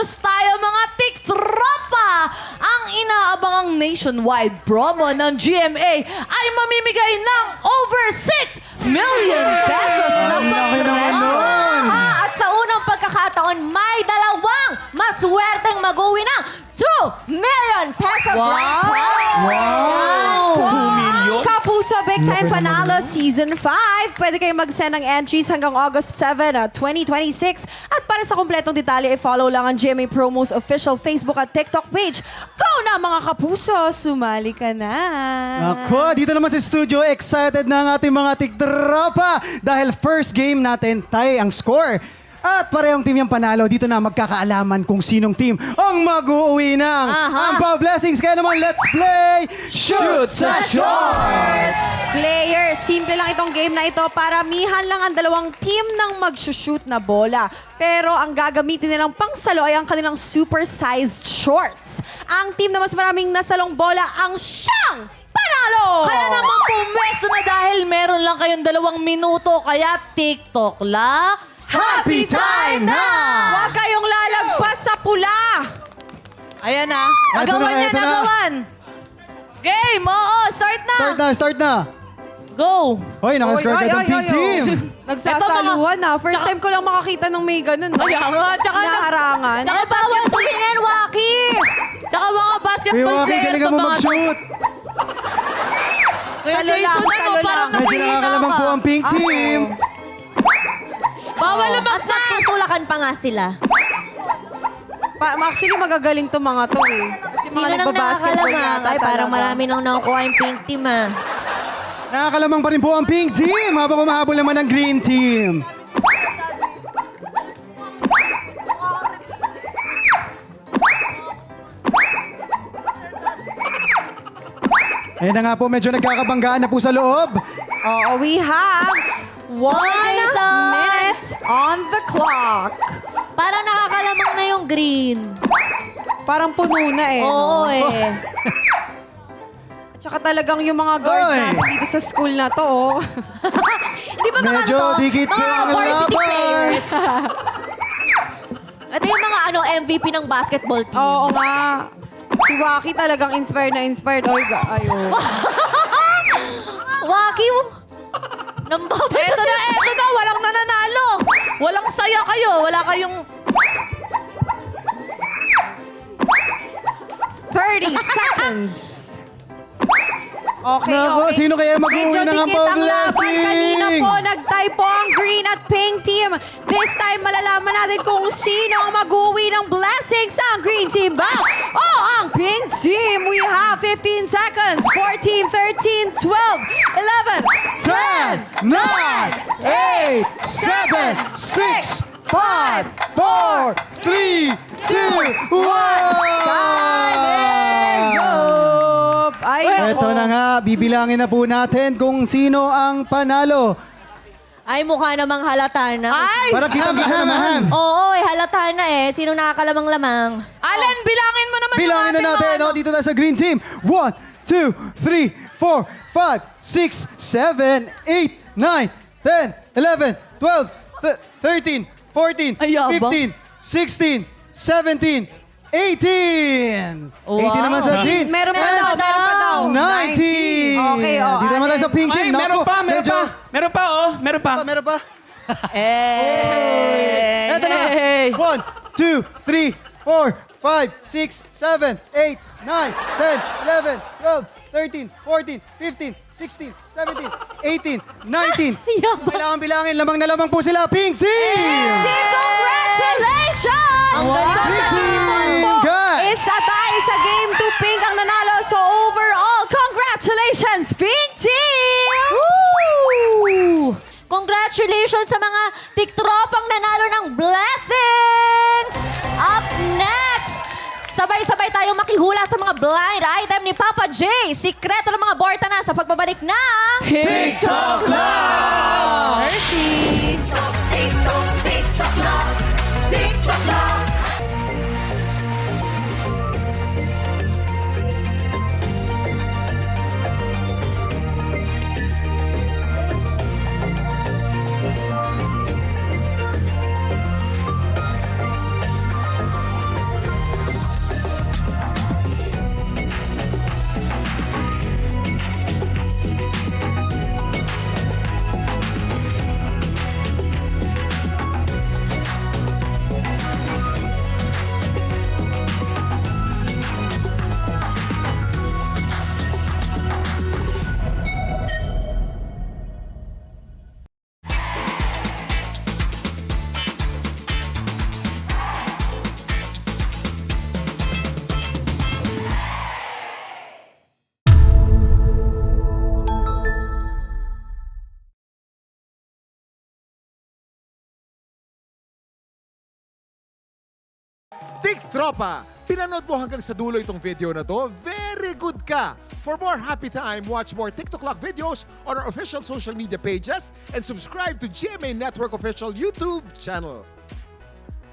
news tayo mga tiktropa! Ang inaabangang nationwide promo ng GMA ay mamimigay ng over 6 million pesos na Ang laki naman nun! At sa unang pagkakataon, may dalawang maswerteng mag-uwi ng 2 million peso grand prize! Wow! 2 million? Kapuso Big Time Panalo Season 5. Pwede kayong mag-send ng entries hanggang August 7, 2026. At para sa kompletong detalye, i-follow lang ang GMA Promos official Facebook at TikTok page. Go na mga kapuso! Sumali ka na! Ako, dito naman sa studio, excited na ang ating mga tiktropa dahil first game natin, tie ang score. At parehong team yung panalo, dito na magkakaalaman kung sinong team ang mag-uuwi ng Ampaw Blessings. Kaya naman, let's play Shoot sa Shorts! Players, simple lang itong game na ito. Paramihan lang ang dalawang team ng mag-shoot na bola. Pero ang gagamitin nilang pangsalo ay ang kanilang super-sized shorts. Ang team na mas maraming nasalong bola ang siyang panalo! Kaya naman pumwesto na dahil meron lang kayong 2 minuto, kaya TikTok lang. Happy time na! Huwag kayong lalagpas sa pula! Ayan na. Eto Agawan na, yan, eto na. agawan. Game, oo, start na. Start na! Go. Hoy, nakascore ka itong pink team! Nagsasaluhan na. First time ko lang makakita ng may ganun. No? Kaya nga, tsaka Naharangan. Tsaka Bawal tumingin, Waki! Tsaka mga basketball Iwaki, players. galingan mo mag-shoot! Kuya Salo lang, Jason, ano, salo parang lang. Medyo nakakalamang po ang pink team! Bawal naman At nagtutulakan pa nga sila. Actually, magagaling to mga to eh. Kasi Sino mga nang nagbabasketball nakakalamang? yata Ay, parang talaga. marami nang nakukuha yung pink team, ah. Nakakalamang pa rin po ang pink team habang umahabol naman ang green team. Ayan na nga po, medyo nagkakabanggaan na po sa loob. Oo, we have 1 Jason! minute on the clock. Parang nakakalamang na yung green. Parang puno na eh. Oo, eh. At saka talagang yung mga guard Oy! natin dito sa school na to, oh. Di ba mga Medyo ano to? dikit po Mga ang varsity laban. players. Ito yung mga MVP ng basketball team. Oo nga. Si Waki talagang inspired na inspired. Oy, ayo. Waki, nambabato Eto na, walang nananalo. Walang saya kayo, wala kayong... 30 seconds. Okay, Nako, okay. sino kaya mag-uwi Medyo ng dikit Ampaw ang laban. Blessing? Kanina po, nag-tie po ang green at pink team. This time, malalaman natin kung sino ang mag-uwi ng blessings. Ang green team ba? O ang pink team? We have 15 seconds. 14, 13, 12, 11, 10, 9, 8, 7, 6, 5, 4, 3, 2, 1! Time is up! Ay, Ito na nga, bibilangin na po natin kung sino ang panalo. Ay, mukha namang halata na. Ay! Para kita-kita naman. Oo, halata na eh. Sino nakakalamang-lamang? Allen, bilangin mo naman Bilangin na yung ating natin. mga O, dito tayo sa green team. 1, 2, 3, 4, 5, 6, 7, 8, 9, 10, 11, 12, 13, 14, Ay, yabang. 15, 16, 17, 18. 18 naman sa green. meron pa daw, meron pa daw. 19. Okay, oh, Dito naman tayo sa pink Ay, team. meron Naku, pa, meron medyo- pa. Meron pa, oh. Meron pa. Meron pa. Eh. Ito na. Hey. 1, 2, 3, 4, 5, 6, 7, 8, 9, 10, 11, 12, 13, 14, 15, 16, 17, 18, 19. Kailangan bilangin, lamang na lamang po sila. Pink Team! Team, congratulations! Ang ganda. Pink Team! Guys! It's a tie sa game 2. Pink ang nanalo. So overall, congratulations, Pink Team! Woo! Congratulations sa mga tiktropang nanalo ng blessings! Up next, sabay-sabay tayong makihula sa mga blind item ni Papa J. Sikreto ng mga borta na sa pagbabalik ng... TikTok Live! Tiktropa! Pinanood mo hanggang sa dulo itong video na to? Very good ka! For more happy time, watch more TikTok Clock videos on our official social media pages and subscribe to GMA Network official YouTube channel.